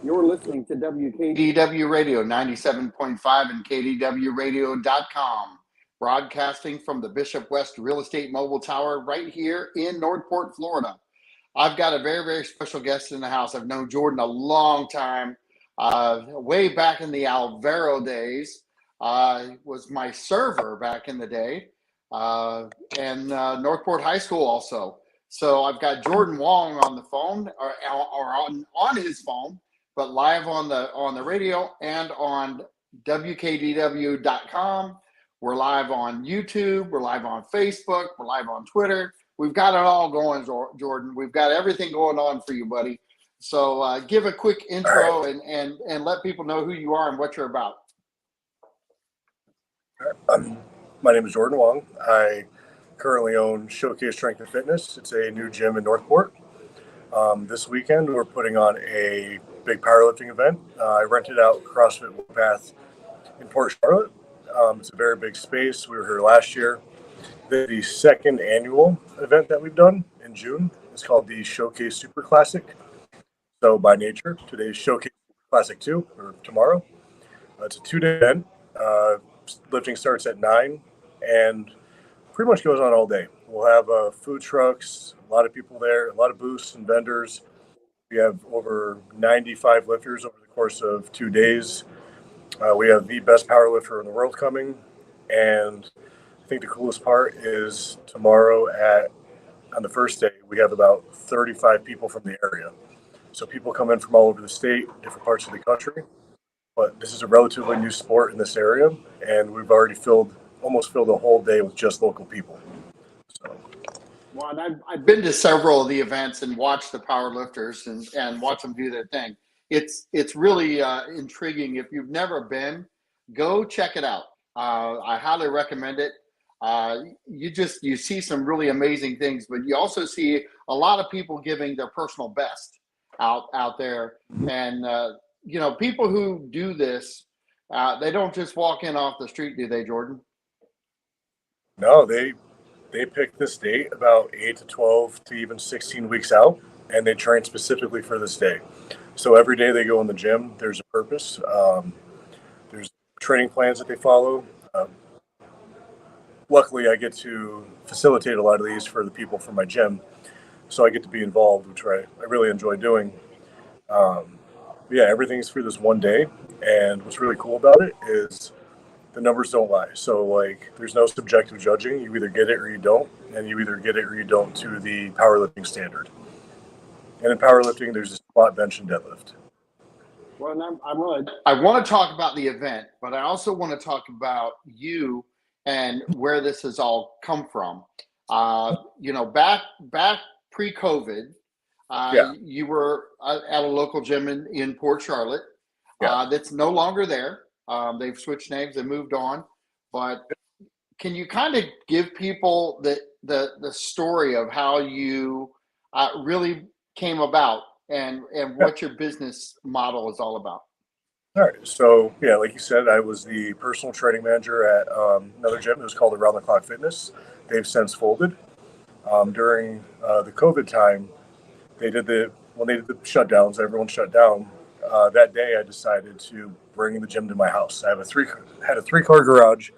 You're listening to WKDW Radio 97.5 and KDWRadio.com, broadcasting from the Bishop West Real Estate Mobile Tower right here in Northport, Florida. I've got a very, very special guest in the house. I've known Jordan a long time, way back in the Alvaro days. Was my server back in the day, and Northport High School also. So I've got Jordan Wong on the phone, or on his phone, but live on the radio and on WKDW.com. We're live on YouTube. We're live on Facebook. We're live on Twitter. We've got it all going, Jordan. We've got everything going on for you, buddy. So give a quick intro and let people know who you are and what you're about. My name is Jordan Wong. I currently own Showcase Strength and Fitness. It's a new gym in Northport. This weekend, we're putting on a big powerlifting event. I rented out CrossFit Warpath in Port Charlotte. It's a very big space. We were here last year. The second annual event that we've done in June is called the Showcase Super Classic. So by nature, today's Showcase Super Classic 2, or tomorrow. It's a 2-day event. Lifting starts at 9 and pretty much goes on all day. We'll have food trucks, a lot of people there, a lot of booths and vendors. We have over 95 lifters over the course of 2 days. We have the best power lifter in the world coming. And I think the coolest part is tomorrow on the first day, we have about 35 people from the area. So people come in from all over the state, different parts of the country. But this is a relatively new sport in this area. And we've already almost filled a whole day with just local people. So. Well, I've been to several of the events and watched the power lifters and watch them do their thing. It's really intriguing. If you've never been, go check it out. I highly recommend it. You see some really amazing things, but you also see a lot of people giving their personal best out there. And people who do this, they don't just walk in off the street, do they, Jordan? No, they pick this date about 8 to 12 to even 16 weeks out, and they train specifically for this day. So every day they go in the gym, there's a purpose. There's training plans that they follow. Luckily, I get to facilitate a lot of these for the people from my gym, so I get to be involved, which I really enjoy doing. Everything's for this one day, and what's really cool about it is the numbers don't lie. So, there's no subjective judging. You either get it or you don't, and you either get it or you don't to the powerlifting standard. And in powerlifting, there's a squat, bench, and deadlift. Well, I want to talk about the event, but I also want to talk about you and where this has all come from. Back pre-COVID, you were at a local gym in Port Charlotte. That's no longer there. They've switched names and moved on. But can you kind of give people the story of how you really came about and what your business model is all about? All right. So, like you said, I was the personal training manager at another gym. It was called Around the Clock Fitness. They've since folded. During the COVID time, when they did the shutdowns, everyone shut down. That day, I decided to bring the gym to my house. I had a 3-car garage,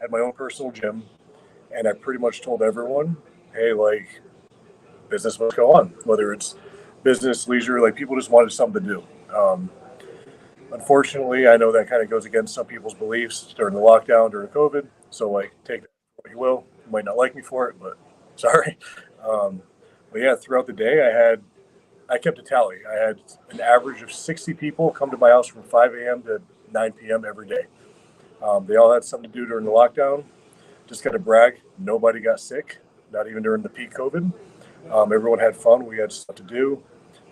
had my own personal gym, and I pretty much told everyone, hey, business must go on, whether it's business, leisure, people just wanted something to do. Unfortunately, I know that kind of goes against some people's beliefs during the lockdown, during COVID. So, take that what you will. You might not like me for it, but sorry. Throughout the day, I kept a tally. I had an average of 60 people come to my house from 5 a.m. to 9 p.m. every day. They all had something to do during the lockdown. Just got to brag, nobody got sick, not even during the peak COVID. Everyone had fun. We had stuff to do.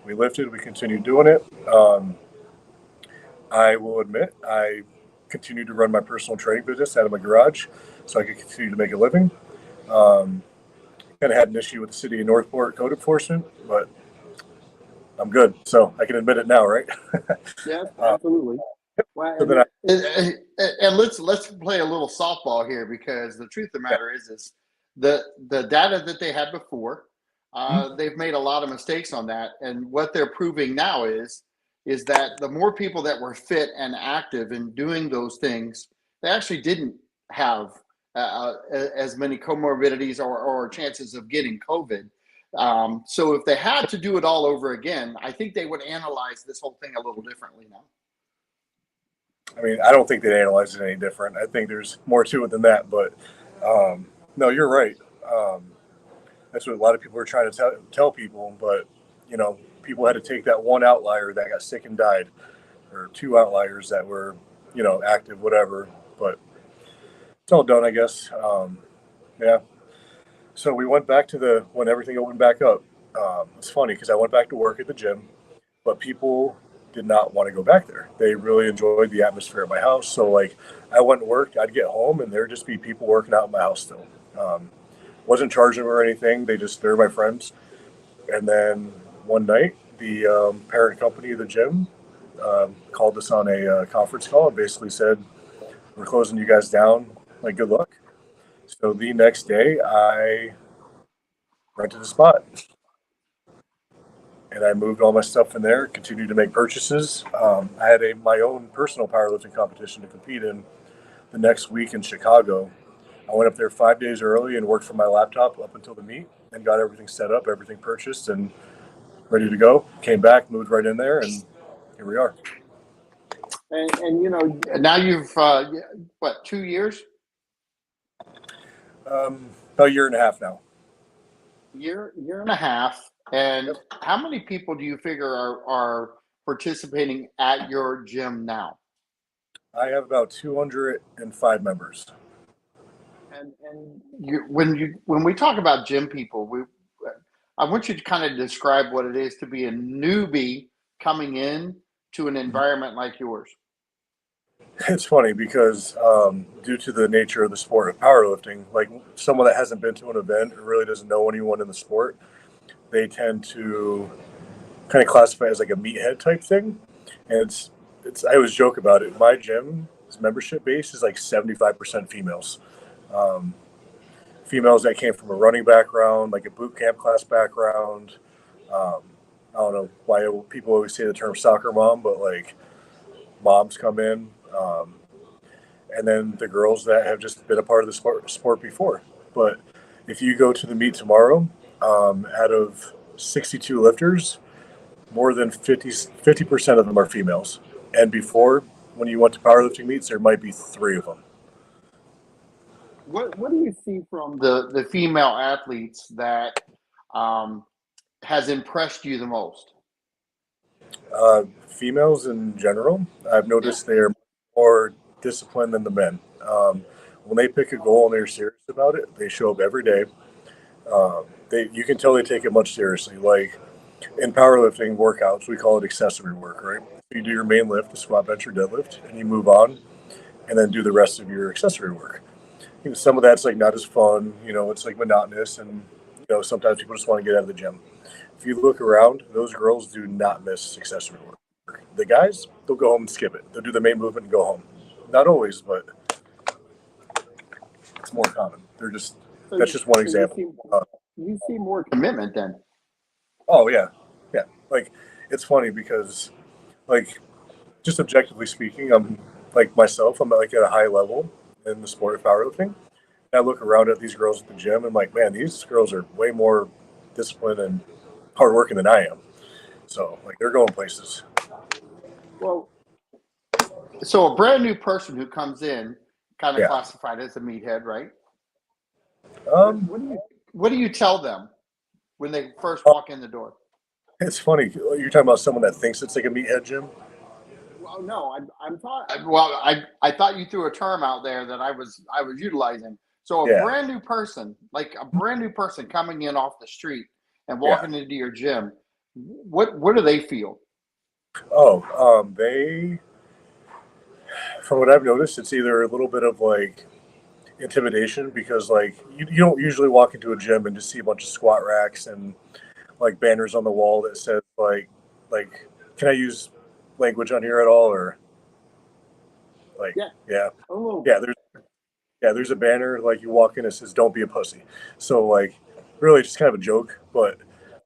We lifted. We continued doing it. I will admit, I continued to run my personal training business out of my garage so I could continue to make a living. Kind of had an issue with the city of Northport code enforcement, but I'm good. So I can admit it now, right? Yeah, absolutely. Well, and let's play a little softball here, because the truth of the matter is the data that they had before, they've made a lot of mistakes on that. And what they're proving now is is that the more people that were fit and active in doing those things, they actually didn't have as many comorbidities or chances of getting COVID. So if they had to do it all over again, I think they would analyze this whole thing a little differently now. I mean, I don't think they'd analyze it any different. I think there's more to it than that. But no, you're right. That's what a lot of people are trying to tell people. But, people had to take that one outlier that got sick and died, or two outliers that were, active, whatever. But it's all done, I guess. Yeah. So we went back to when everything opened back up. It's funny because I went back to work at the gym, but people did not want to go back there. They really enjoyed the atmosphere at my house. So like I went and worked, I'd get home and there'd just be people working out in my house still. Wasn't charging them or anything. They're my friends. And then one night, the parent company of the gym called us on a conference call and basically said, "We're closing you guys down. Like, good luck." So the next day, I rented a spot and I moved all my stuff in there, continued to make purchases. I had my own personal powerlifting competition to compete in the next week in Chicago. I went up there 5 days early and worked from my laptop up until the meet and got everything set up, everything purchased and ready to go. Came back, moved right in there, and here we are. And now you've, 2 years? About a year and a half now. Year and a half. And yep. How many people do you figure are participating at your gym now? I have about 205 members. And when we talk about gym people, I want you to kind of describe what it is to be a newbie coming in to an environment like yours. It's funny because due to the nature of the sport of powerlifting, like someone that hasn't been to an event or really doesn't know anyone in the sport, they tend to kind of classify it as like a meathead type thing. And I always joke about it. My gym's membership base is like 75% females. Females that came from a running background, like a boot camp class background. I don't know why people always say the term soccer mom, but like moms come in. And then the girls that have just been a part of the sport before. But if you go to the meet tomorrow, out of 62 lifters, more than 50% of them are females. And before, when you went to powerlifting meets, there might be 3 of them. What do you see from the female athletes that has impressed you the most? Females in general, I've noticed they're more disciplined than the men. When they pick a goal and they're serious about it, they show up every day. You can tell they take it much seriously. Like in powerlifting workouts, we call it accessory work, right? You do your main lift, the squat, bench, or deadlift, and you move on, and then do the rest of your accessory work. Some of that's like not as fun, it's like monotonous, and sometimes people just want to get out of the gym. If you look around, those girls do not miss accessory work. The guys, they'll go home and skip it. They'll do the main movement and go home. Not always, but it's more common. That's just one example. You see more commitment then. Oh yeah. Like it's funny because, like, just objectively speaking, I'm like myself. I'm like at a high level in the sport of powerlifting. I look around at these girls at the gym and I'm like, man, these girls are way more disciplined and hardworking than I am. So like they're going places. Well, so a brand new person who comes in, kind of classified as a meathead, right? What do you tell them when they first walk in the door? It's funny. You're talking about someone that thinks it's like a meathead gym. Well, no, I thought you threw a term out there that I was utilizing. So a brand new person, like a brand new person coming in off the street and walking into your gym, what do they feel? They, from what I've noticed, it's either a little bit of like intimidation because like you don't usually walk into a gym and just see a bunch of squat racks and like banners on the wall that says like can I use language on here at all, or like there's a banner like you walk in, it says don't be a pussy. So like really just kind of a joke, but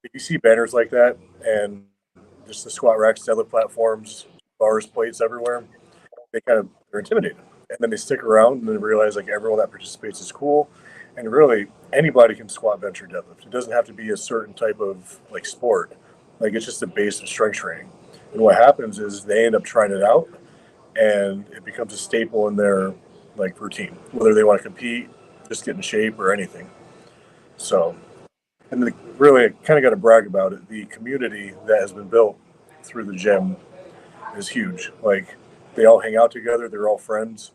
if you see banners like that and just the squat racks, deadlift platforms, bars, plates everywhere, they're intimidated. And then they stick around and then realize like everyone that participates is cool. And really anybody can squat, bench, or deadlift. It doesn't have to be a certain type of like sport. Like it's just a base of strength training. And what happens is they end up trying it out and it becomes a staple in their like routine, whether they want to compete, just get in shape or anything. So, and really kind of got to brag about it. The community that has been built through the gym is huge. Like they all hang out together. They're all friends.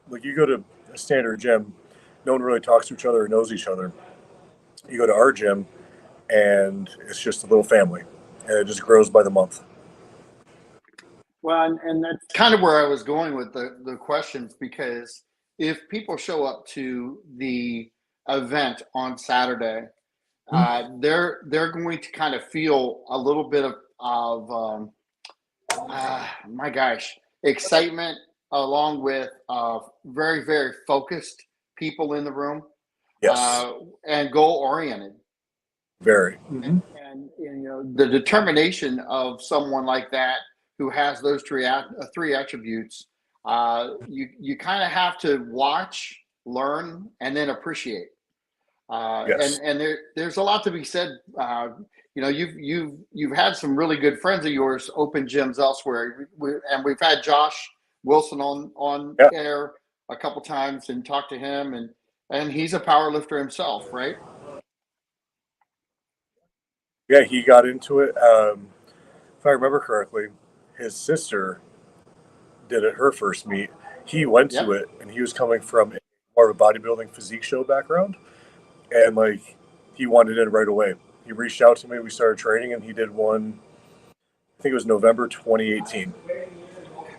Like you go to a standard gym, no one really talks to each other or knows each other. You go to our gym and it's just a little family and it just grows by the month. Well, and that's kind of where I was going with the questions, because if people show up to the event on Saturday, they're going to kind of feel a little bit of my gosh, excitement, along with very, very focused people in the room, Yes, and goal oriented. very. And you know, the determination of someone like that who has those three attributes, you kind of have to watch, learn, and then appreciate. Yes. And there's a lot to be said. You know, you've had some really good friends of yours open gyms elsewhere, and we've had Josh Wilson on Yeah. air a couple times and talked to him, and he's a power lifter himself, right? Yeah, he got into it. If I remember correctly, his sister did it her first meet. He went to Yep. it, and he was coming from more of a bodybuilding physique show background, and like he wanted it right away. He reached out to me. We started training, and he did one. I think it was November 2018.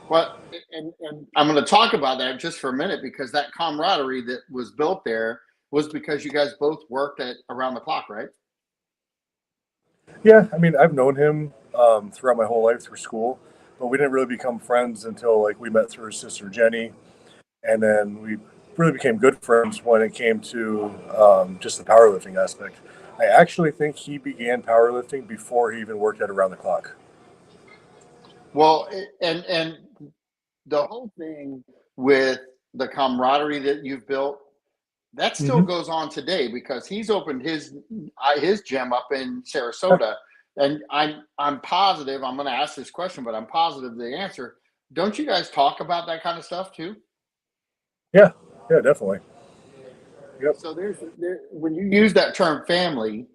Well, and I'm going to talk about that just for a minute, because that camaraderie that was built there was because you guys both worked at around the clock, right? Yeah, I mean, I've known him throughout my whole life through school, but we didn't really become friends until like we met through his sister Jenny, and then we really became good friends when it came to just the powerlifting aspect. I actually think he began powerlifting before he even worked at Around the Clock. Well, and the whole thing with the camaraderie that you've built, that still Mm-hmm. goes on today, because he's opened his gym up in Sarasota, and I'm positive, I'm going to ask this question, but I'm positive the answer. Don't you guys talk about that kind of stuff too? Yeah, yeah, definitely. Yep. So when you use that term family,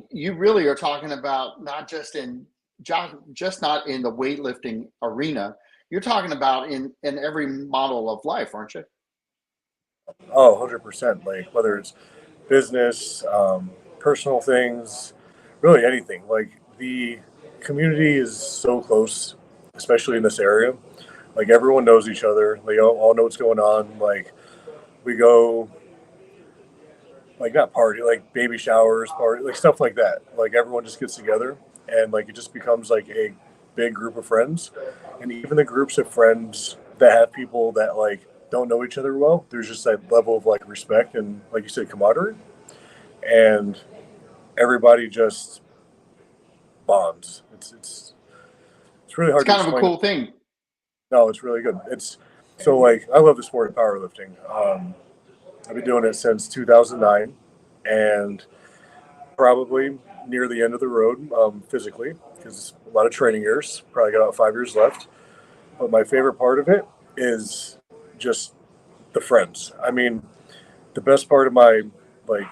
you really are talking about not just not in the weightlifting arena. You're talking about in every model of life, aren't you? Oh, 100%. Like whether it's business, personal things, really anything. Like the community is so close, especially in this area. Like everyone knows each other. They all know what's going on. Like we go, like not party, like baby showers, party, like stuff like that. Like everyone just gets together and like it just becomes like a big group of friends. And even the groups of friends that have people that like don't know each other well, there's just that level of like respect and like you said, camaraderie. And everybody just bonds. It's really It's hard to kind of a explain. cool thing. No, it's really good. It's so like I love the sport of powerlifting. I've been doing it since 2009, and probably near the end of the road physically because a lot of training years. Probably got about 5 years left. But my favorite part of it is just the friends. I mean, the best part of my like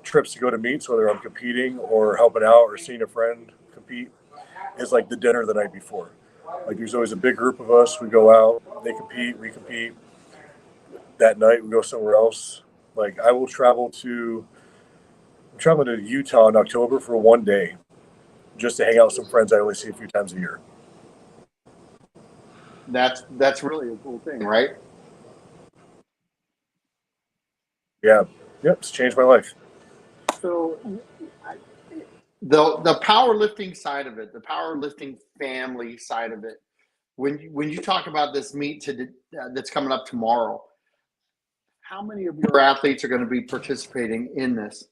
trips to go to meets, whether I'm competing or helping out or seeing a friend compete, is like the dinner the night before. Like there's always a big group of us. We go out, they compete, we compete. That night we go somewhere else. Like I will I'm traveling to Utah in October for one day just to hang out with some friends I only see a few times a year. That's really a cool thing, right? Yeah. Yep. It's changed my life. So the powerlifting side of it, the powerlifting family side of it, when you talk about this meet that's coming up tomorrow, how many of your athletes are going to be participating in this?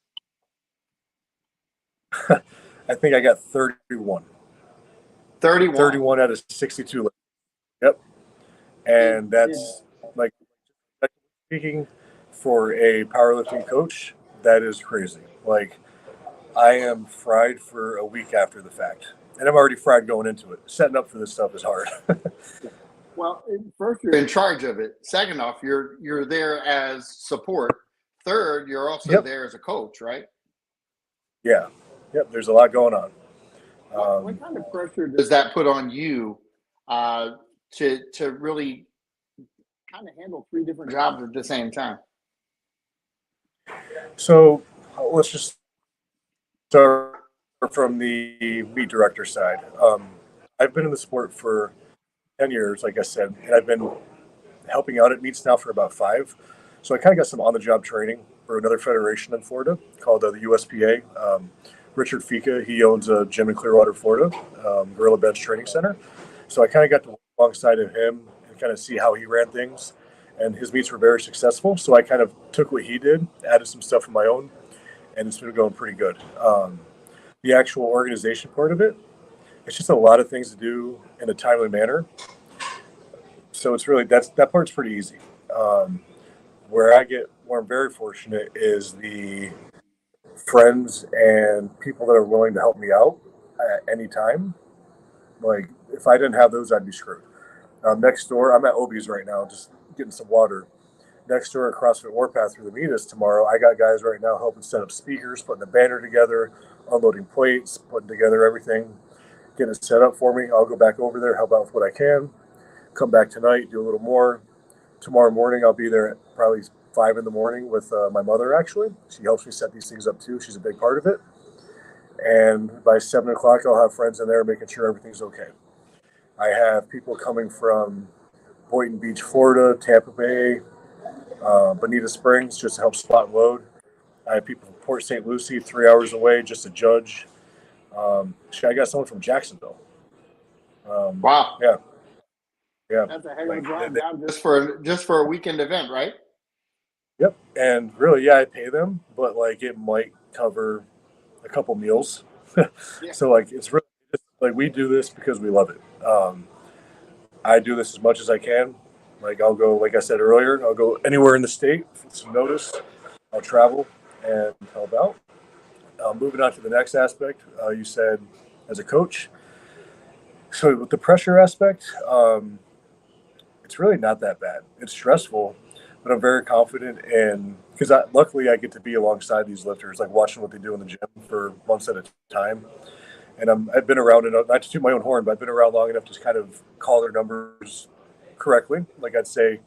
I think I got 31. 31. 31 out of 62. Yep. And that's like speaking for a powerlifting coach, that is crazy. Like I am fried for a week after the fact. And I'm already fried going into it. Setting up for this stuff is hard. Well, first you're in charge of it. Second off, you're there as support. Third, you're also there as a coach, right? Yeah. Yep. There's a lot going on. What kind of pressure does that put on you to really kind of handle 3 different jobs at the same time? So let's just start from the meet director side. I've been in the sport for 10 years, like I said, and I've been helping out at meets now for about 5. So I kind of got some on-the-job training for another federation in Florida called the USPA. Richard Fika, he owns a gym in Clearwater, Florida, Gorilla Bench Training Center. So I kind of got to work alongside of him and kind of see how he ran things. And his meets were very successful. So I kind of took what he did, added some stuff of my own, and it's been going pretty good. The actual organization part of it, it's just a lot of things to do in a timely manner. So it's really, that part's pretty easy. Where I'm very fortunate is the friends and people that are willing to help me out at any time. Like if I didn't have those, I'd be screwed. Next door, I'm at Obi's right now, just getting some water. Next door at CrossFit Warpath through the meet is tomorrow. I got guys right now helping set up speakers, putting the banner together, unloading plates, putting together everything, getting it set up for me. I'll go back over there, help out with what I can. Come back tonight, do a little more. Tomorrow morning, I'll be there at probably 5 in the morning with my mother, actually. She helps me set these things up, too. She's a big part of it. And by 7 o'clock, I'll have friends in there making sure everything's okay. I have people coming from Boynton Beach, Florida, Tampa Bay, Bonita Springs, just to help spot and load. I have people from Port St. Lucie, 3 hours away, just to judge. I got someone from Jacksonville. Wow. Yeah. Yeah. That's a heck of a drive down just for a weekend event, right? Yep. And really, yeah, I pay them, but like it might cover a couple meals. So like it's really just, like we do this because we love it. I do this as much as I can. Like I'll go, like I said earlier, I'll go anywhere in the state with some notice. I'll travel and help out. Moving on to the next aspect, you said as a coach. So with the pressure aspect, it's really not that bad. It's stressful, but I'm very confident in because luckily I get to be alongside these lifters, like watching what they do in the gym for months at a time. And I've been around enough, not to toot my own horn, but I've been around long enough to kind of call their numbers correctly. Like I'd say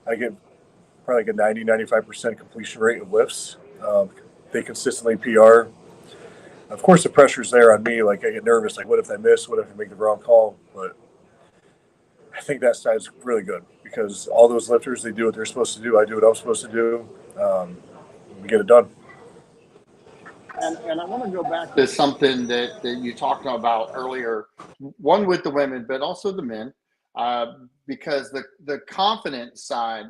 I get probably like a 90-95% completion rate of lifts. They consistently PR. Of course, the pressure's there on me. Like I get nervous. Like, what if I miss? What if I make the wrong call? But I think that side's really good because all those lifters, they do what they're supposed to do. I do what I'm supposed to do. We get it done. And I want to go back to something that you talked about earlier, one with the women, but also the men, because the confidence side,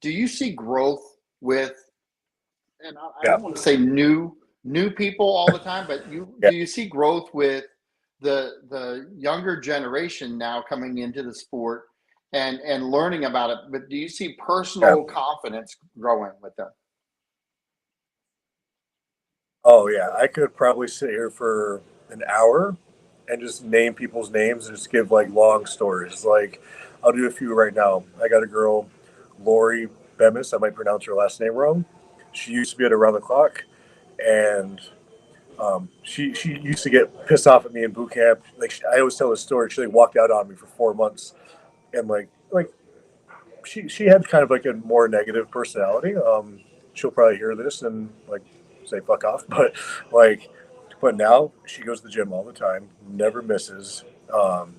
do you see growth with, and I don't want to say new people all the time, but do you see growth with the younger generation now coming into the sport and learning about it, but do you see personal confidence growing with them? Oh yeah, I could probably sit here for an hour and just name people's names and just give like long stories. Like I'll do a few right now. I got a girl, Lori Bemis. I might pronounce her last name wrong. She used to be at Around the Clock, and she used to get pissed off at me in boot camp. Like I always tell this story. She like walked out on me for 4 months, and like she had kind of like a more negative personality. She'll probably hear this and like say fuck off, but now she goes to the gym all the time, never misses. One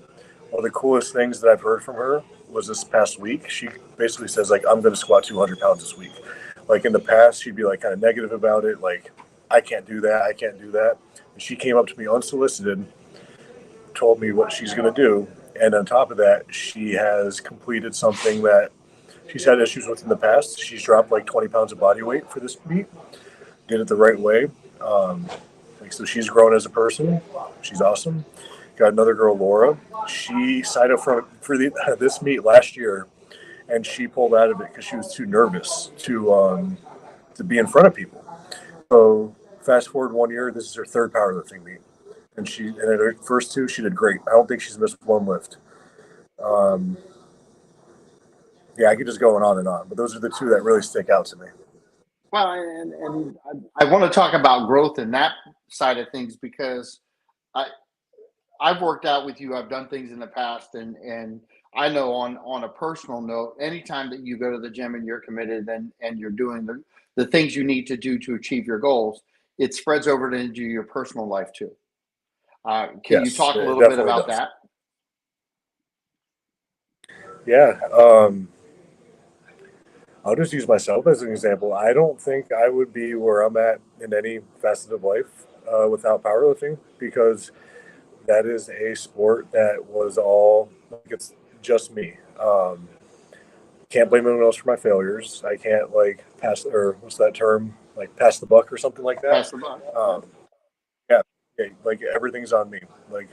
of the coolest things that I've heard from her was this past week. She basically says like, I'm going to squat 200 pounds this week. Like in the past, she'd be like kind of negative about it. Like, I can't do that. I can't do that. And she came up to me unsolicited, told me what she's going to do. And on top of that, she has completed something that she's had issues with in the past. She's dropped like 20 pounds of body weight for this meet. Did it the right way. Like, so she's grown as a person. She's awesome. Got another girl, Laura. She signed up for this meet last year, and she pulled out of it because she was too nervous to be in front of people. So fast forward 1 year, this is her third powerlifting meet, and at her first two, she did great. I don't think she's missed one lift. Yeah, I could just go on, but those are the two that really stick out to me. Well, and I want to talk about growth in that side of things because I've worked out with you. I've done things in the past, and I know on a personal note, anytime that you go to the gym and you're committed and you're doing the things you need to do to achieve your goals, it spreads over into your personal life too. Can you talk a little bit about that? Yeah. I'll just use myself as an example. I don't think I would be where I'm at in any facet of life without powerlifting, because that is a sport that was all, like, it's just me. Can't blame anyone else for my failures. I can't pass, or what's that term? Like pass the buck or something like that. Pass the buck. Yeah, like everything's on me. Like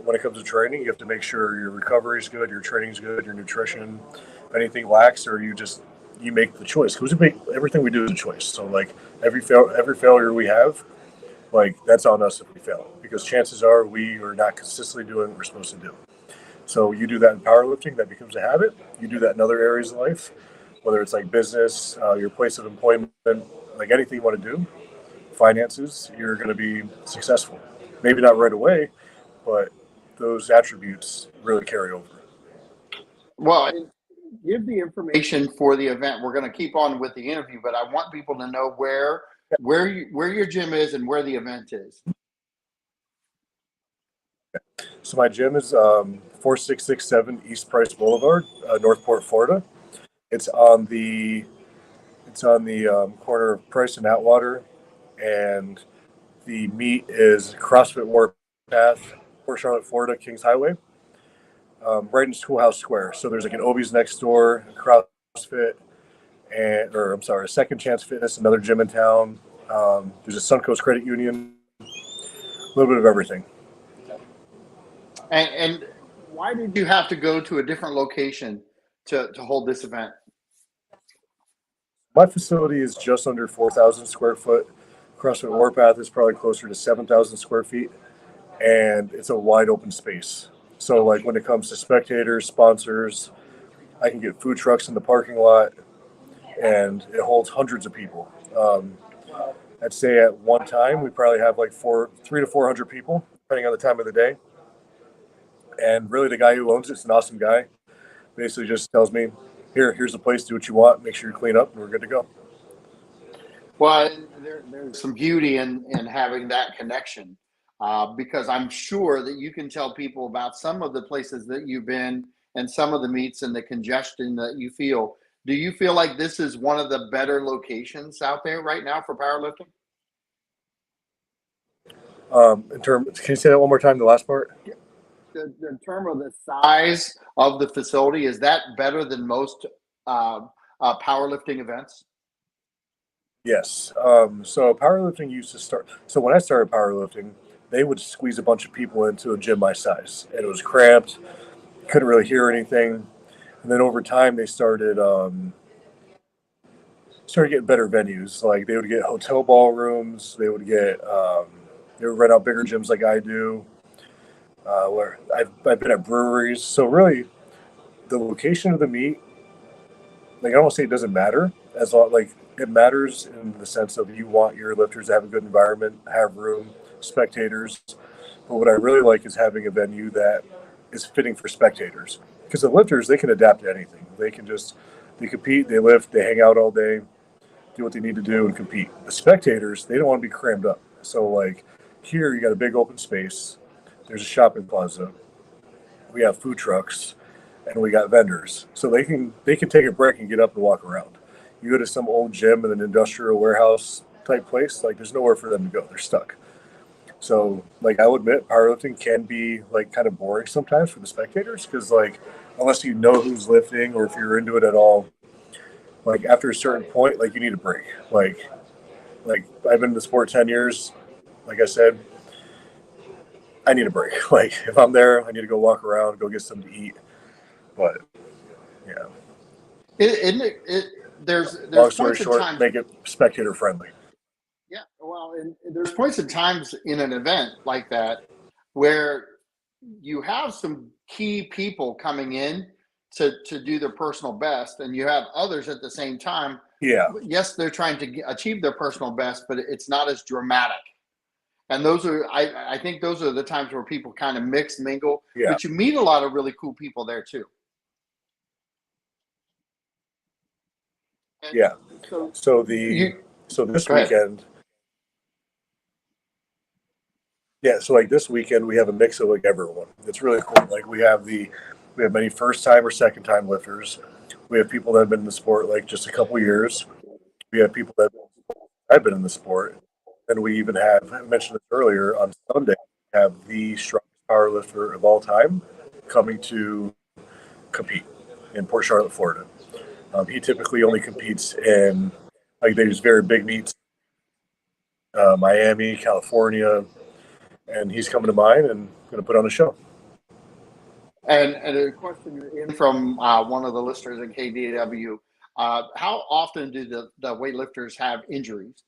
when it comes to training, you have to make sure your recovery is good, your training's good, your nutrition. If anything lacks, or you make the choice, because everything we do is a choice. So like every failure we have, like that's on us if we fail, because chances are we are not consistently doing what we're supposed to do. So you do that in powerlifting, that becomes a habit. You do that in other areas of life, whether it's like business, your place of employment, like anything you want to do, finances, you're going to be successful. Maybe not right away, but those attributes really carry over. Well, give the information for the event. We're going to keep on with the interview, but I want people to know where your gym is and where the event is. So my gym is 4667 East Price Boulevard, Northport, Florida. It's on the corner of Price and Atwater, and the meet is CrossFit Warpath, Port Charlotte, Florida, Kings Hwy, right in Schoolhouse Square. So there's like an Obi's next door, CrossFit, a Second Chance Fitness, another gym in town. There's a Suncoast Credit Union, a little bit of everything. And why did you have to go to a different location to hold this event? My facility is just under 4,000 square foot. CrossFit Warpath is probably closer to 7,000 square feet, and it's a wide open space. So like when it comes to spectators, sponsors, I can get food trucks in the parking lot, and it holds hundreds of people. I'd say at one time we probably have like 300 to 400 people, depending on the time of the day. And really, the guy who owns it's an awesome guy. Basically, just tells me, here's the place. Do what you want. Make sure you clean up, and we're good to go. Well, there's some beauty in having that connection, because I'm sure that you can tell people about some of the places that you've been and some of the meets and the congestion that you feel. Do you feel like this is one of the better locations out there right now for powerlifting? Can you say that one more time? The last part. In terms of the size of the facility, is that better than most powerlifting events? Yes. So powerlifting used to start. So when I started powerlifting, they would squeeze a bunch of people into a gym my size, and it was cramped. Couldn't really hear anything. And then over time, they started getting better venues. Like they would get hotel ballrooms. They would rent out bigger gyms like I do. Where I've been at breweries. So really, the location of the meet, like I don't say it doesn't matter, as long like it matters in the sense of you want your lifters to have a good environment, have room, spectators. But what I really like is having a venue that is fitting for spectators, because the lifters, they can adapt to anything. They compete, they lift, they hang out all day, do what they need to do, and compete. The spectators, they don't want to be crammed up. So like here, you got a big open space. There's a shopping plaza. We have food trucks, and we got vendors, so they can take a break and get up and walk around. You go to some old gym in an industrial warehouse type place, like there's nowhere for them to go. They're stuck. So like I'll admit, powerlifting can be like kind of boring sometimes for the spectators, because like unless you know who's lifting or if you're into it at all, like after a certain point, like you need a break. Like I've been in the sport 10 years. like I said, I need a break. Like if I'm there, I need to go walk around, go get something to eat. But yeah, there's long story points in short, time. make it spectator friendly. Yeah, well, and there's points in times in an event like that where you have some key people coming in to do their personal best, and you have others at the same time. Yeah, Yes, they're trying to achieve their personal best, but it's not as dramatic. And those are, I think, those are the times where people kind of mix, mingle, yeah, but you meet a lot of really cool people there too. And yeah. so So you this go ahead. weekend, yeah. So like this weekend, we have a mix of like everyone. It's really cool. Like we have many first time or second time lifters. We have people that have been in the sport like just a couple years. We have people that have been in the sport, and we even have, I mentioned this earlier, on Sunday, we have the strongest power lifter of all time coming to compete in Port Charlotte, Florida. He typically only competes in like these very big meets, Miami, California, and he's coming to mine and going to put on a show. And a question in from one of the listeners in KDW. How often do the weightlifters have injuries?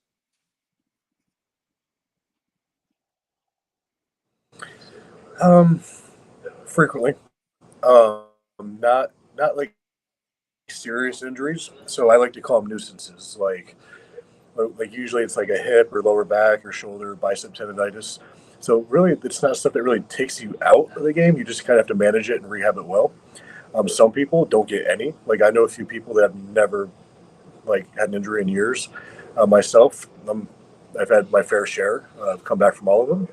Um, Frequently, not like serious injuries. So I like to call them nuisances. Like usually it's like a hip or lower back or shoulder, bicep tendonitis. So really, it's not stuff that really takes you out of the game. You just kind of have to manage it and rehab it well. Some people don't get any. Like I know a few people that have never like had an injury in years. Myself, I've had my fair share. I've come back from all of them.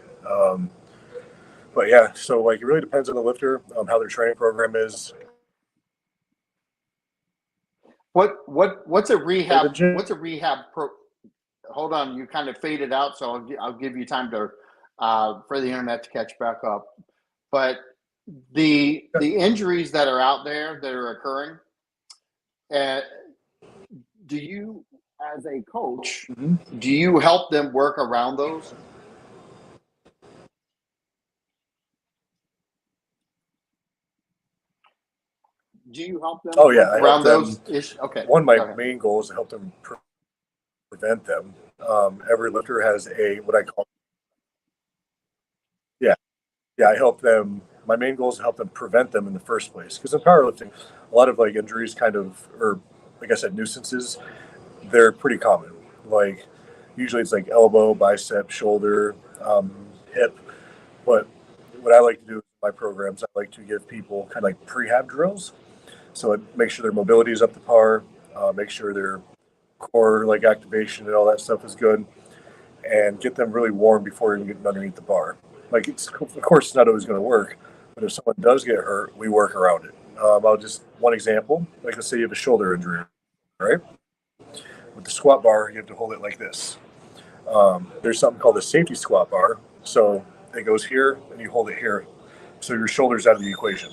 But yeah, so like it really depends on the lifter, how their training program is. What's a For the rehab? gym, What's a rehab pro? Hold on, you kind of faded out, so I'll give you time to for the internet to catch back up. But the injuries that are out there that are occurring, uh, do you, as a coach, mm-hmm. do you help them work around those? Do you help them Oh yeah, work I help around them. those issues? Okay, One of my go ahead. main goals is to help them prevent them. Every lifter has a what I call, yeah, yeah. I help them. My main goal is to help them prevent them in the first place. Because in powerlifting, a lot of like injuries, kind of, or like I said, nuisances, they're pretty common. Like usually it's like elbow, bicep, shoulder, hip. But what I like to do in my programs, I like to give people kind of like prehab drills. So it makes sure their mobility is up to par, make sure their core like activation and all that stuff is good, and get them really warm before even getting underneath the bar. Like it's of course it's not always going to work, but if someone does get hurt, we work around it. I'll just one example. Like let's say you have a shoulder injury, right? With the squat bar, you have to hold it like this. There's something called a safety squat bar. So it goes here and you hold it here. So your shoulder's out of the equation.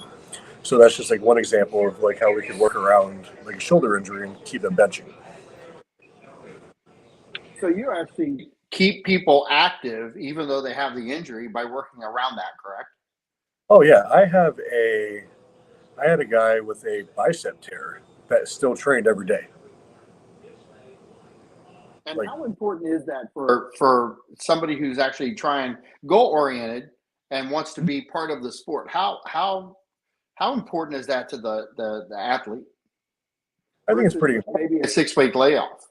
So that's just like one example of like how we could work around like a shoulder injury and keep them benching. So you actually keep people active even though they have the injury by working around that, correct? Oh yeah, I had a guy with a bicep tear that still trained every day. And Like how important is that for somebody who's actually trying goal oriented and wants to be part of the sport? How important is that to the athlete I think it's versus pretty just important. maybe a 6 week layoff?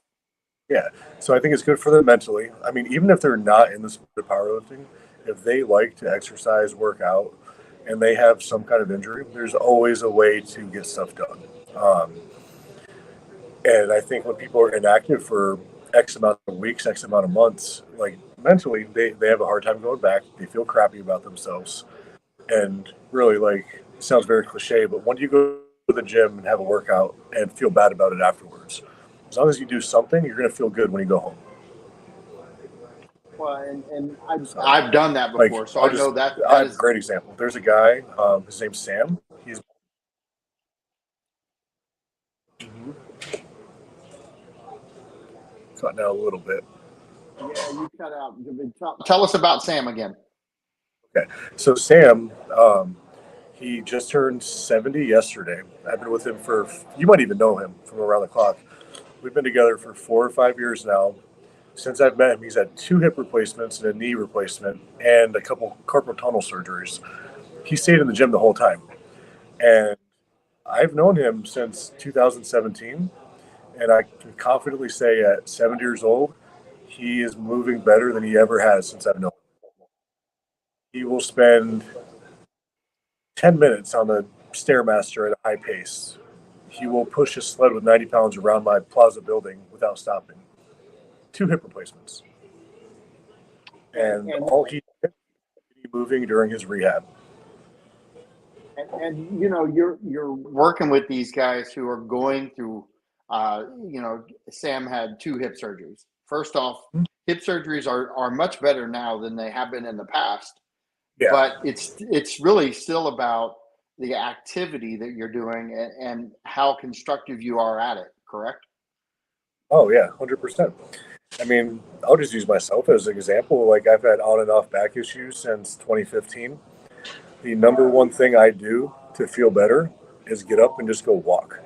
Yeah. So I think it's good for them mentally. I mean, even if they're not in the sport of powerlifting, if they like to exercise, work out, and they have some kind of injury, there's always a way to get stuff done. Um, and I think when people are inactive for X amount of weeks, X amount of months, like mentally, they have a hard time going back. They feel crappy about themselves. And really, like, it sounds very cliche, but when you go to the gym and have a workout and feel bad about it afterwards, as long as you do something, you're going to feel good when you go home. Well, and So, I've done that like, before, so I know I that have a is. great example. There's a guy, his name's Sam. He's cutting out a little bit. Yeah, you cut out. Tell us about Sam again. Okay, so Sam, he just turned 70 yesterday. I've been with him for, you might even know him from around the clock. We've been together for 4 or 5 years now. Since I've met him, he's had 2 hip replacements and a knee replacement and a couple carpal tunnel surgeries. He stayed in the gym the whole time. And I've known him since 2017. And I can confidently say at 70 years old, he is moving better than he ever has since I've known him. He will spend 10 minutes on the Stairmaster at a high pace. He will push his sled with 90 pounds around my plaza building without stopping. 2 hip replacements. And all he did was moving during his rehab. And you know, you're working with these guys who are going through. Sam had 2 hip surgeries. First off, hip surgeries are much better now than they have been in the past. Yeah. But it's really still about the activity that you're doing and how constructive you are at it. Correct? Oh yeah, 100%. I mean, I'll just use myself as an example. Like I've had on and off back issues since 2015. The number one thing I do to feel better is get up and just go walk.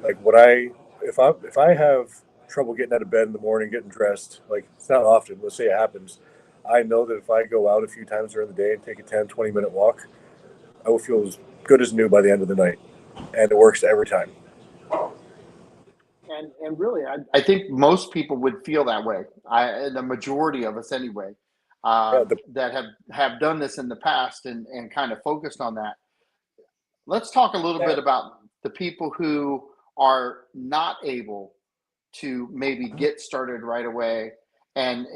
Like if I have trouble getting out of bed in the morning, getting dressed, like it's not often, let's say it happens, I know that if I go out a few times during the day and take a 10, 20-minute walk, I will feel as good as new by the end of the night. And it works every time. And really, I think most people would feel that way. The majority of us anyway, Yeah, that have done this in the past and kind of focused on that. Let's talk a little bit about the people who are not able to maybe get started right away and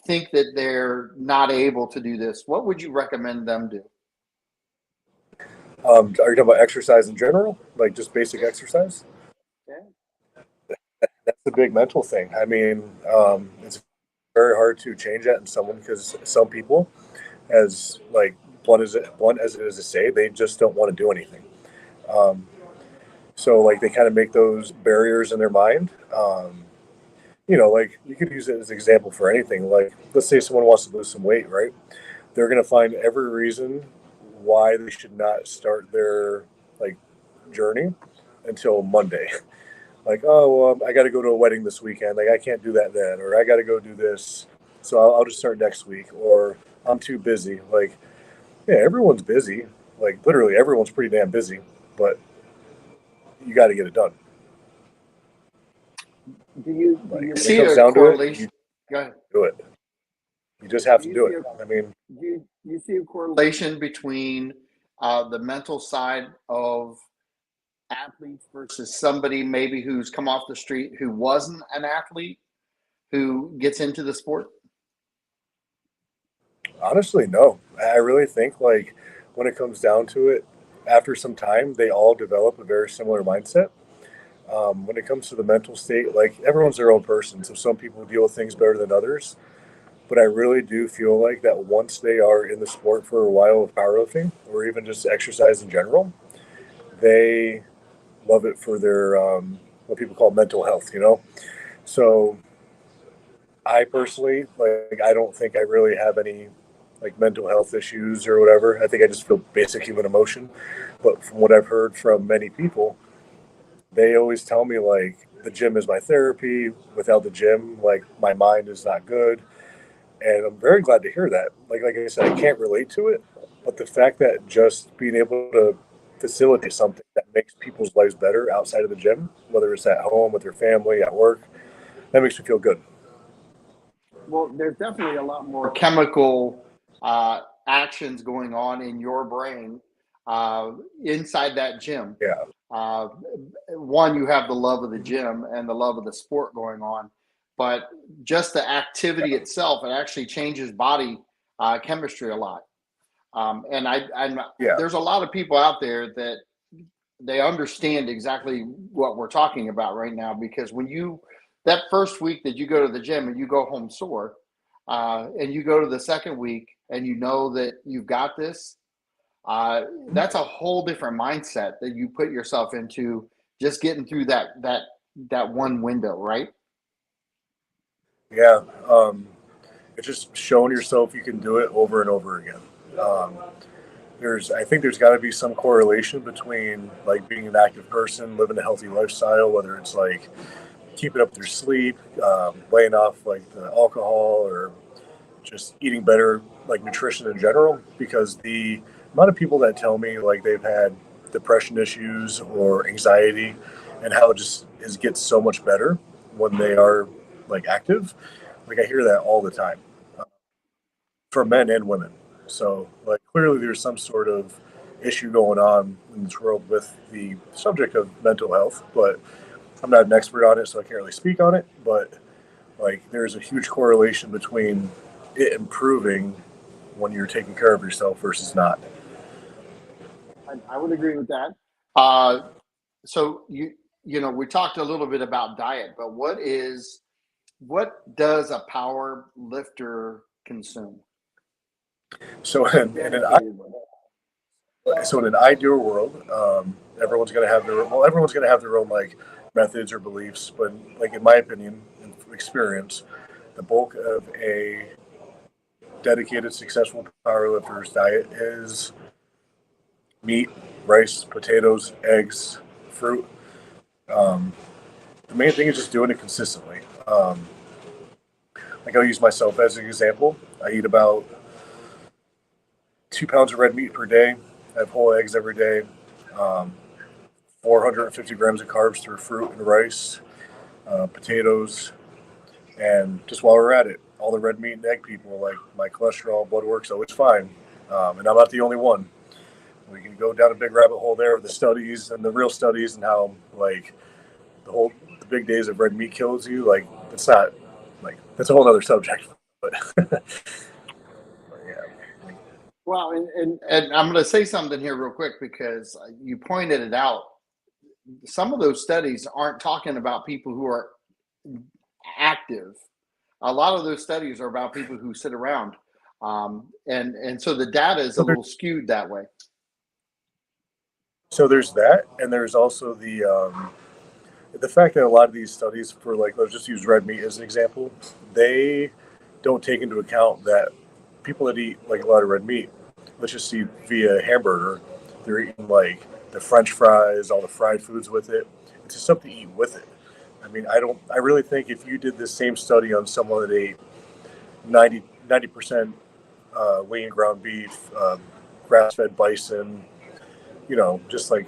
think that they're not able to do this. What would you recommend them do? are you talking about exercise in general? Like just basic exercise? Yeah. That's the big mental thing. I mean, it's very hard to change that in someone because some people, as like blunt as it is to say, they just don't want to do anything. Um, so like they kind of make those barriers in their mind. Like you could use it as an example for anything. Like let's say someone wants to lose some weight, right? They're going to find every reason why they should not start their like journey until Monday. Like, oh, well, I got to go to a wedding this weekend. Like, I can't do that then, or I got to go do this. So I'll just start next week, or I'm too busy. Like, yeah, everyone's busy. Like, literally, everyone's pretty damn busy, but you got to get it done. Do you Like, when it see comes a down to it, you correlation? Go ahead. do it. You just have Do to you do see it. I mean, you see a correlation between the mental side of athletes versus somebody maybe who's come off the street who wasn't an athlete who gets into the sport? honestly, no. I really think, like, when it comes down to it, after some time, they all develop a very similar mindset. When it comes to the mental state, like everyone's their own person. So some people deal with things better than others. But I really do feel like that once they are in the sport for a while of powerlifting or even just exercise in general, they love it for their what people call mental health. So I personally, like, I don't think I really have any like mental health issues or whatever. I think I just feel basic human emotion. But from what I've heard from many people, they always tell me like the gym is my therapy. Without the gym, like my mind is not good. And I'm very glad to hear that. Like I said, I can't relate to it, but the fact that just being able to facilitate something that makes people's lives better outside of the gym, whether it's at home with their family, at work, that makes me feel good. Well, there's definitely a lot more chemical actions going on in your brain uh, inside that gym. Yeah, Uh, One, you have the love of the gym and the love of the sport going on, but just the activity itself, it actually changes body chemistry a lot. I'm yeah, there's a lot of people out there that they understand exactly what we're talking about right now because when you that first week that you go to the gym and you go home sore, and you go to the second week and you know that you've got this, that's a whole different mindset that you put yourself into just getting through that one window, right? Yeah. It's just showing yourself you can do it over and over again. Um, I think there's got to be some correlation between like being an active person, living a healthy lifestyle, whether it's like keeping up with your sleep, laying off like the alcohol, or just eating better, like nutrition in general. Because the amount of people that tell me like they've had depression issues or anxiety, and how it just gets so much better when they are like active, like I hear that all the time for men and women. So, like, clearly there's some sort of issue going on in this world with the subject of mental health, but I'm not an expert on it, so I can't really speak on it. But, like, there's a huge correlation between it improving when you're taking care of yourself versus not. I would agree with that. Uh, so we talked a little bit about diet, but what does a power lifter consume? So, in an ideal world, everyone's going to have their own like methods or beliefs. But like in my opinion and experience, the bulk of a dedicated, successful powerlifter's diet is meat, rice, potatoes, eggs, fruit. Um, the main thing is just doing it consistently. Like I'll use myself as an example. I eat about 2 pounds of red meat per day. I have whole eggs every day. Um, 450 grams of carbs through fruit and rice, potatoes, and just while we're at it, all the red meat and egg people, like my cholesterol, blood work's always fine, and I'm not the only one. We can go down a big rabbit hole there with the studies and the real studies and how like the big days of red meat kills you. Like it's not like that's a whole other subject. But yeah, Well, and I'm going to say something here real quick because you pointed it out. Some of those studies aren't talking about people who are active. A lot of those studies are about people who sit around, and so the data is a little skewed that way. so there's that, and there's also the fact that a lot of these studies for like let's just use red meat as an example, they don't take into account that people that eat like a lot of red meat, let's just see via hamburger, they're eating like the French fries, all the fried foods with it. It's just something to eat with it. I mean, I really think if you did the same study on someone that ate 90% lean ground beef, grass-fed bison, just like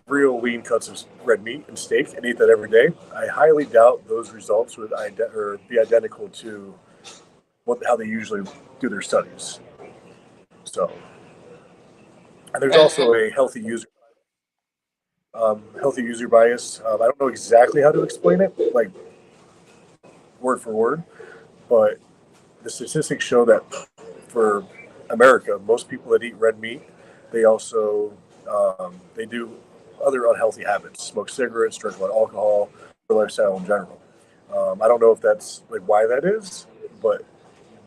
real lean cuts of red meat and steak and eat that every day, I highly doubt those results would be identical to how they usually do their studies. So, and there's also a healthy user bias. I don't know exactly how to explain it, like word for word, but the statistics show that for America, most people that eat red meat, they also they do other unhealthy habits, smoke cigarettes, drink a lot of alcohol, their lifestyle in general. I don't know if that's like why that is, but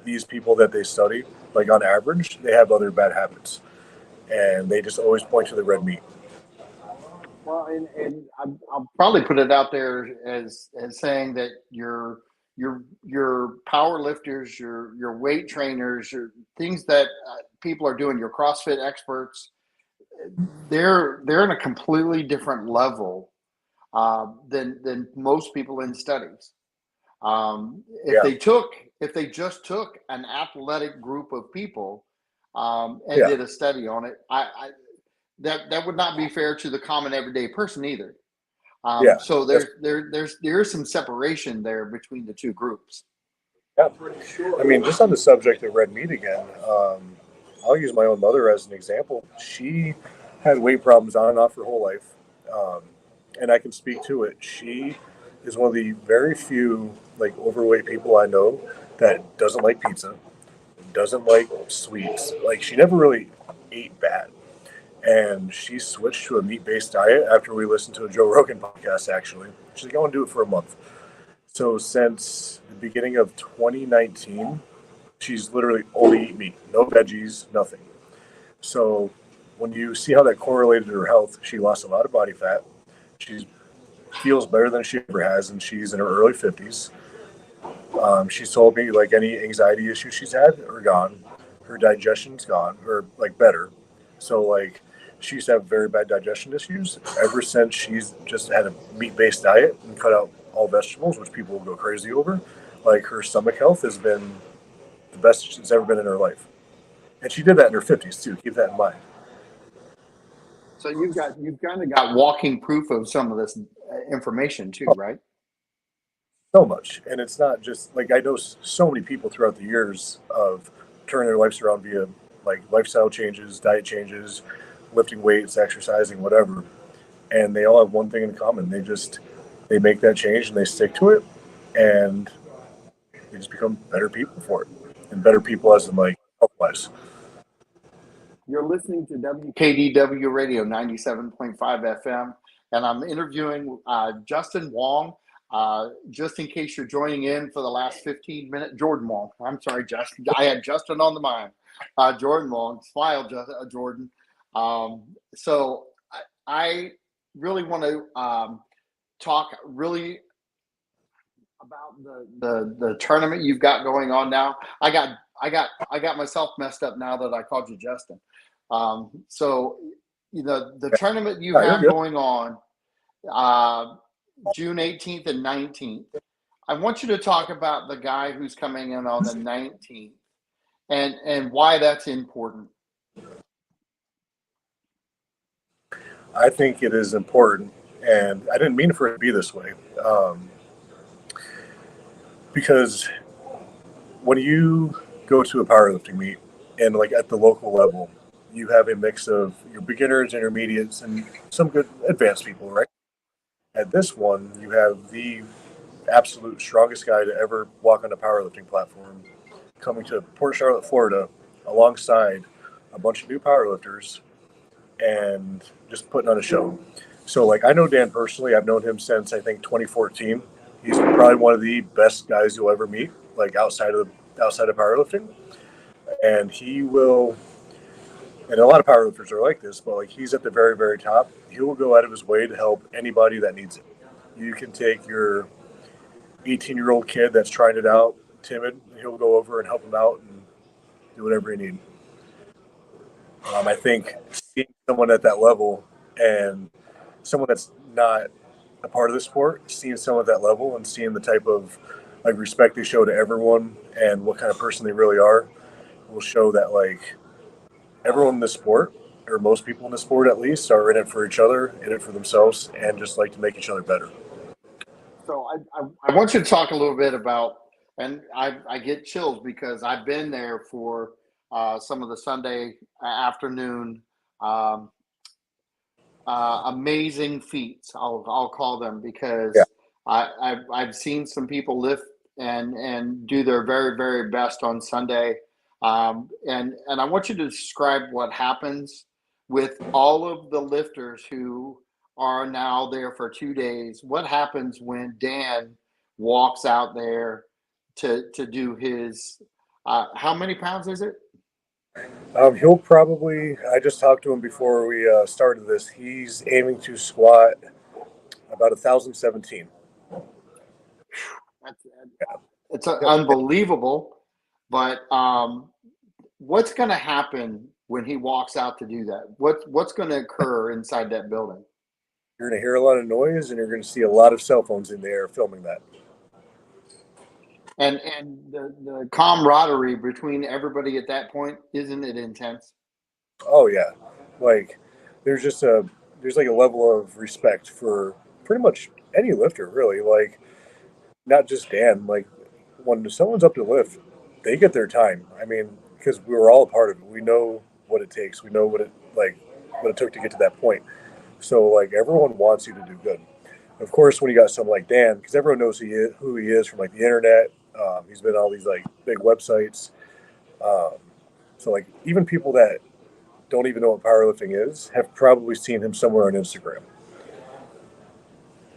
these people that they study, like on average, they have other bad habits, and they just always point to the red meat. Well, and I'll probably put it out there as saying that your power lifters, your weight trainers, your things that people are doing, your CrossFit experts, they're in a completely different level than most people in studies. If Yeah, they just took an athletic group of people and yeah, did a study on it, that would not be fair to the common everyday person either. yeah. So That's there is some separation there between the two groups. yeah. I mean, just on the subject of red meat again, I'll use my own mother as an example. She had weight problems on and off her whole life, um, and I can speak to it. She is one of the very few like overweight people I know that doesn't like pizza, doesn't like sweets. Like she never really ate bad, and she switched to a meat-based diet after we listened to a Joe Rogan podcast. Actually, she's like, "I want to do it for a month." So since the beginning of 2019, she's literally only eat meat, no veggies, nothing. So when you see how that correlated to her health, she lost a lot of body fat. She feels better than she ever has, and she's in her early 50s. She's told me like any anxiety issues she's had are gone. Her digestion's gone, or like better. So like she used to have very bad digestion issues. Ever since she's just had a meat-based diet and cut out all vegetables, which people will go crazy over, like her stomach health has been the best she's ever been in her life. And she did that in her 50s too. Keep that in mind. So you've kind of got walking proof of some of this information too, right? So much. And it's not just like I know so many people throughout the years of turning their lives around via like lifestyle changes, diet changes, lifting weights, exercising, whatever. And they all have one thing in common. They make that change and they stick to it and they just become better people for it. And better people as in like health wise. You're listening to WKDW Radio 97.5 FM, and I'm interviewing Justin Wong. Just in case you're joining in for the last 15 minutes, Jordan Wong. I'm sorry, Justin. I had Justin on the mind. Jordan Wong. Smile, Jordan. So I really want to talk really about the tournament you've got going on now. I got myself messed up now that I called you Justin. So the tournament you have going on June 18th and 19th. I want you to talk about the guy who's coming in on the 19th and why that's important. I think it is important, and I didn't mean for it to be this way. Because when you go to a powerlifting meet and like at the local level, you have a mix of your beginners, intermediates, and some good advanced people, right? At this one, you have the absolute strongest guy to ever walk on a powerlifting platform coming to Port Charlotte, Florida, alongside a bunch of new powerlifters and just putting on a show. So, like, I know Dan personally. I've known him since, I think, 2014. He's probably one of the best guys you'll ever meet, like outside of powerlifting. And he will, and a lot of powerlifters are like this, but like he's at the very, very top. He will go out of his way to help anybody that needs it. You can take your 18-year-old kid that's trying it out, timid, and he'll go over and help him out and do whatever you need. I think seeing someone at that level and someone that's not a part of the sport, seeing someone at that level and seeing the type of like respect they show to everyone and what kind of person they really are will show that like everyone in the sport, or most people in the sport at least, are in it for each other, in it for themselves, and just like to make each other better. So I want you to talk a little bit about, and I get chills because I've been there for some of the Sunday afternoon amazing feats. I'll call them because I've seen some people lift and do their very, very best on Sunday. And I want you to describe what happens with all of the lifters who are now there for 2 days. What happens when Dan walks out there to do his how many pounds is it? He'll probably, I just talked to him before we started this. He's aiming to squat about 1,017. It's unbelievable. But what's going to happen when he walks out to do that? What's going to occur inside that building? You're going to hear a lot of noise, and you're going to see a lot of cell phones in the air filming that. And the camaraderie between everybody at that point, isn't it intense? Oh yeah, like there's like a level of respect for pretty much any lifter, really. Like not just Dan. Like when someone's up to lift, they get their time. I mean, because we were all a part of it. We know what it takes. We know what it took to get to that point. So like everyone wants you to do good. Of course, when you got someone like Dan, because everyone knows who he is from like the internet. He's been on all these like big websites. So like even people that don't even know what powerlifting is have probably seen him somewhere on Instagram.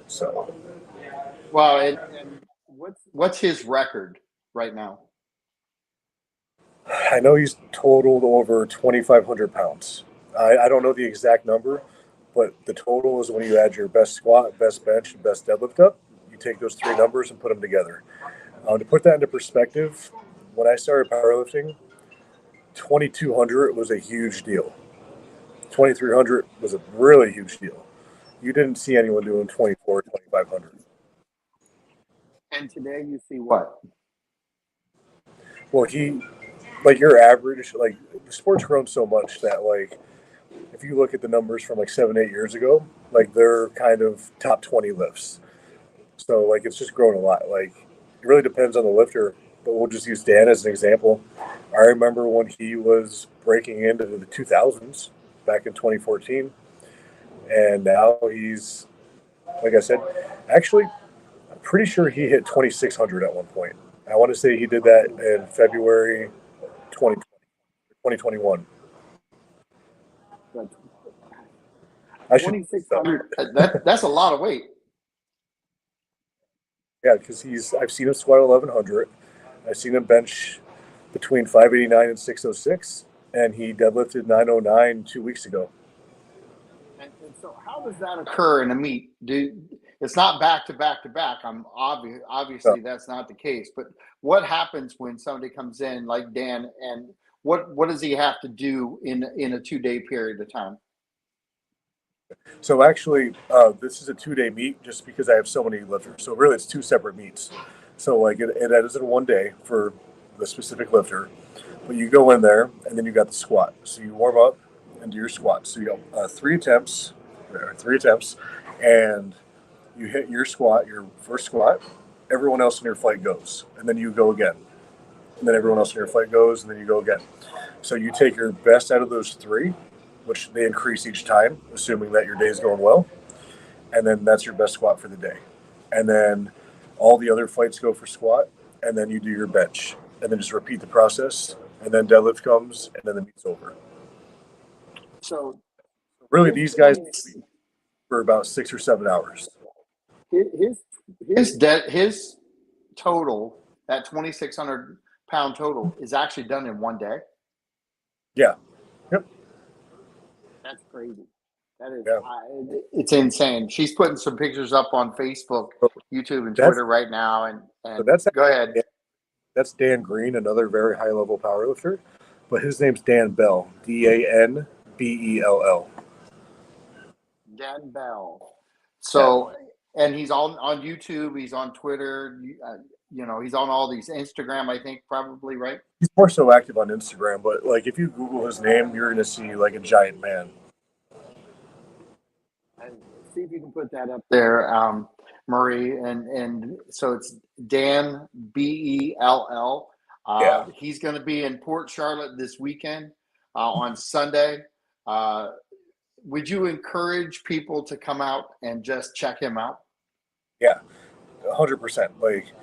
So, well, and what's his record right now? I know he's totaled over 2,500 pounds. I don't know the exact number, but the total is when you add your best squat, best bench, and best deadlift up. You take those three numbers and put them together. To put that into perspective, when I started powerlifting, 2,200 was a huge deal. 2,300 was a really huge deal. You didn't see anyone doing 24, 2,500. And today you see what? Well, like your average, like the sport's grown so much that like if you look at the numbers from like 7, 8 years ago, like they're kind of top 20 lifts. So like it's just grown a lot. Like it really depends on the lifter, but we'll just use Dan as an example. I remember when he was breaking into the 2000s back in 2014, and now he's, like I said, actually, I'm pretty sure he hit 2,600 at one point. I want to say he did that in February 2020, 2021. I should 2,600. That's a lot of weight. Yeah, because I've seen him squat 1,100. I've seen him bench between 589 and 606, and he deadlifted 909 2 weeks ago. And so, how does that occur in a meet? It's not back to back to back. Obviously that's not the case. But what happens when somebody comes in like Dan, and what does he have to do in a 2-day period of time? So actually, this is a 2-day meet just because I have so many lifters. So really, it's 2 separate meets. So like it is in one day for the specific lifter, but you go in there and then you got the squat. So you warm up and do your squats. So you go 3 attempts, and you hit your squat, your first squat. Everyone else in your flight goes, and then you go again, and then everyone else in your flight goes, and then you go again. So you take your best out of those 3, which they increase each time, assuming that your day is going well. And then that's your best squat for the day. And then all the other flights go for squat, and then you do your bench. And then just repeat the process, and then deadlift comes, and then the meet's over. So really, these guys for about 6 or 7 hours. His total, that 2,600 pound total, is actually done in one day. Yeah. Yep. That's crazy. That is, it's insane. She's putting some pictures up on Facebook, YouTube, and Twitter right now. And so go ahead. That's Dan Green, another very high level powerlifter, but his name's Dan Bell, DanBell. Dan Bell. So, and he's on YouTube. He's on Twitter. He's on all these Instagram, I think, probably, right? He's more so active on Instagram, but like if you Google his name, you're going to see like a giant man. See if you can put that up there, Murray. And so it's Dan Bell. He's going to be in Port Charlotte this weekend on Sunday. Would you encourage people to come out and just check him out? Yeah, 100%. Like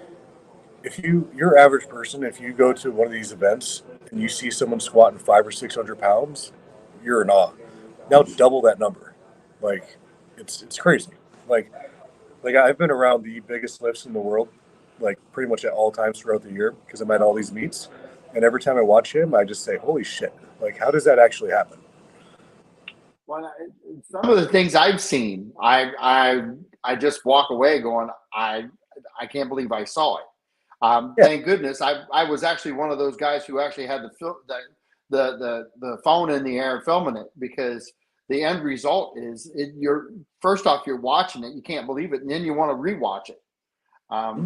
if your average person, if you go to one of these events and you see someone squatting 500 or 600 pounds, you're in awe. Now double that number. Like it's crazy. Like I've been around the biggest lifts in the world, like pretty much at all times throughout the year because I'm at all these meets. And every time I watch him, I just say, holy shit, like how does that actually happen? Well, some of the things I've seen, I just walk away going, I can't believe I saw it. Thank goodness I was actually one of those guys who actually had the phone in the air filming it, because the end result is you're watching it, you can't believe it, and then you want to rewatch it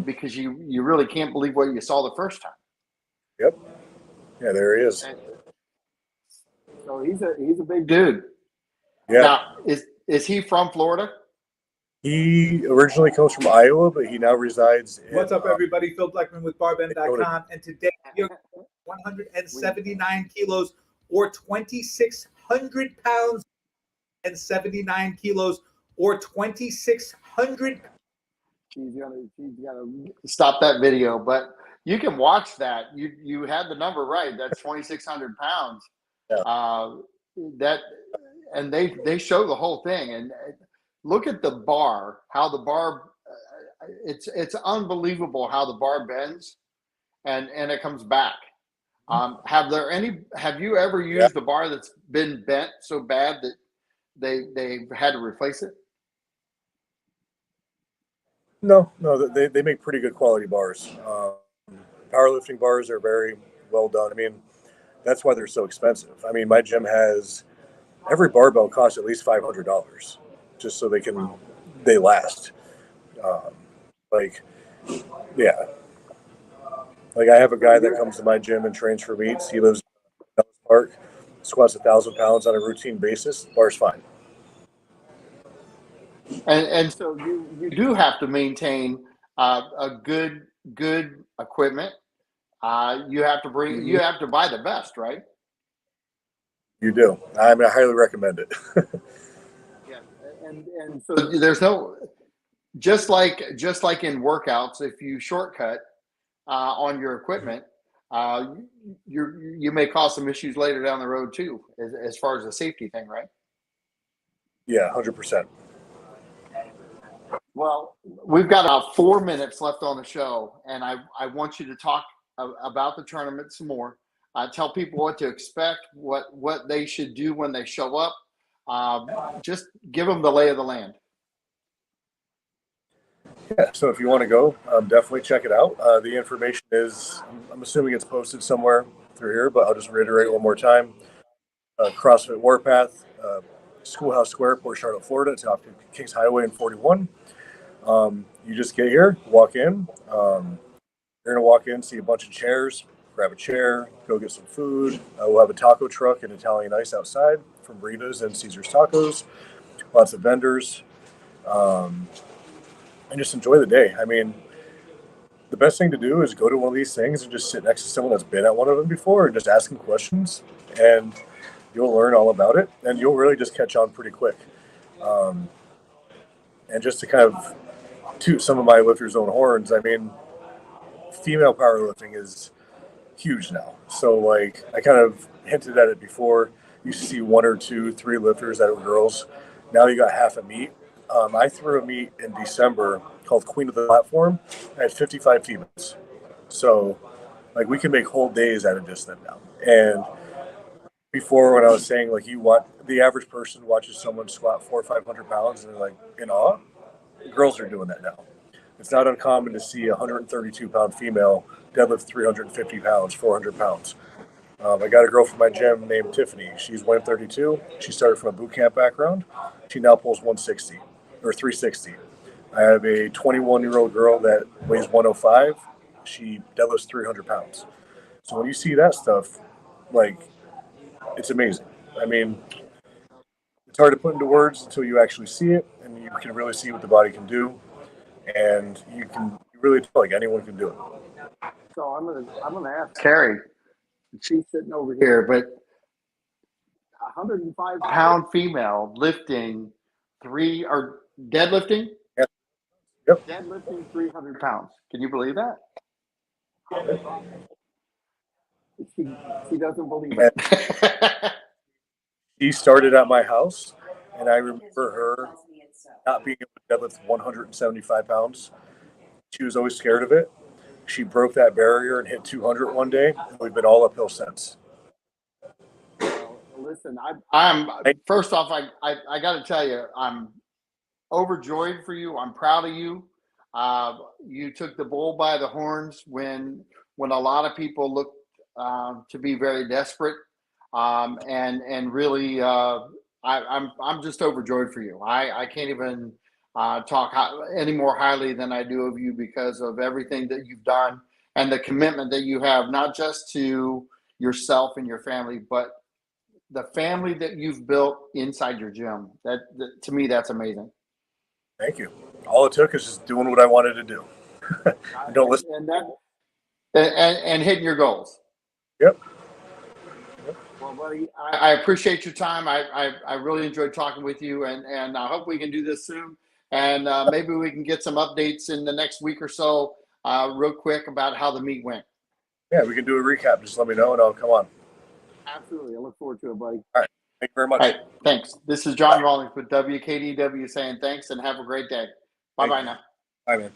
because you really can't believe what you saw the first time. Yep. Yeah, there he is. So he's a big dude. Yeah. Now, is he from Florida? He originally comes from Iowa, but he now resides in... What's up, everybody? Phil Bleckman with Barbend.com. And today, you're 179 kilos or 2,600 pounds and 79 kilos or 2,600. She's gonna stop that video, but you can watch that. You had the number right. That's 2,600 pounds. Yeah. And they show the whole thing, and look at the bar, how the bar, it's unbelievable how the bar bends and it comes back. Have you ever used a bar that's been bent so bad that they've had to replace it? No, they make pretty good quality bars. powerlifting bars are very well done. I mean, that's why they're so expensive. I mean, my gym has every barbell costs at least $500 just so they last. Um, like, yeah, like I have a guy that comes to my gym and trains for meets. He lives in Dallas Park, squats 1,000 pounds on a routine basis. Bar's fine. And so you do have to maintain a good equipment. You have to you have to buy the best, right? You do. I mean, I highly recommend it. Yeah, and so there's no just like in workouts, if you shortcut on your equipment, you may cause some issues later down the road too, as far as the safety thing, right? Yeah, 100%. Well, we've got about 4 minutes left on the show, and I want you to talk about the tournament some more. Tell people what to expect, what they should do when they show up. Just give them the lay of the land. Yeah, so if you want to go, definitely check it out. The information is, I'm assuming it's posted somewhere through here, but I'll just reiterate one more time. CrossFit Warpath, Schoolhouse Square, Port Charlotte, Florida. It's off Kings Hwy and 41. You just get here, walk in. You're going to walk in, see a bunch of chairs, grab a chair, go get some food. We'll have a taco truck and Italian ice outside from Rita's and Caesar's Tacos. Lots of vendors. And just enjoy the day. I mean, the best thing to do is go to one of these things and just sit next to someone that's been at one of them before and just ask them questions. And you'll learn all about it. And you'll really just catch on pretty quick. And just to kind of toot some of my lifters' own horns, I mean, female powerlifting is huge now. So, like, I kind of hinted at it before. You used to see 1 or 2, 3 lifters that were girls. Now you got half a meet. I threw a meet in December called Queen of the Platform. I had 55 females. So, like, we can make whole days out of just them now. And before, when I was saying, like, the average person watches someone squat 400 or 500 pounds and they're like in awe, girls are doing that now. It's not uncommon to see a 132-pound female deadlift 350 pounds, 400 pounds. I got a girl from my gym named Tiffany. She's 132. She started from a boot camp background. She now pulls 160 or 360. I have a 21-year-old girl that weighs 105. She deadlifts 300 pounds. So when you see that stuff, like, it's amazing. I mean, it's hard to put into words until you actually see it, and you can really see what the body can do. And you can really tell, like, anyone can do it. So I'm gonna ask Carrie. She's sitting over here, but 105-pound female lifting deadlifting? Yep. Deadlifting 300 pounds. Can you believe that? She doesn't believe it. She started at my house, and I remember her not being able to deadlift 175 pounds. She was always scared of it. She broke that barrier and hit 200 one day, and we've been all uphill since. Well, listen, I'm first off, I got to tell you, I'm overjoyed for you. I'm proud of you. You took the bull by the horns when a lot of people looked to be very desperate, and really, I'm just overjoyed for you. I can't even talk any more highly than I do of you because of everything that you've done and the commitment that you have, not just to yourself and your family, but the family that you've built inside your gym. That to me, that's amazing. Thank you. All it took is just doing what I wanted to do. Don't listen. And hitting your goals. Yep. Well, buddy, I appreciate your time. I really enjoyed talking with you, and I hope we can do this soon. And maybe we can get some updates in the next week or so, real quick, about how the meet went. Yeah, we can do a recap. Just let me know, and I'll come on. Absolutely. I look forward to it, buddy. All right. Thank you very much. All right. Thanks. This is John Rawlings with WKDW saying thanks and have a great day. Bye-bye now. Bye, man.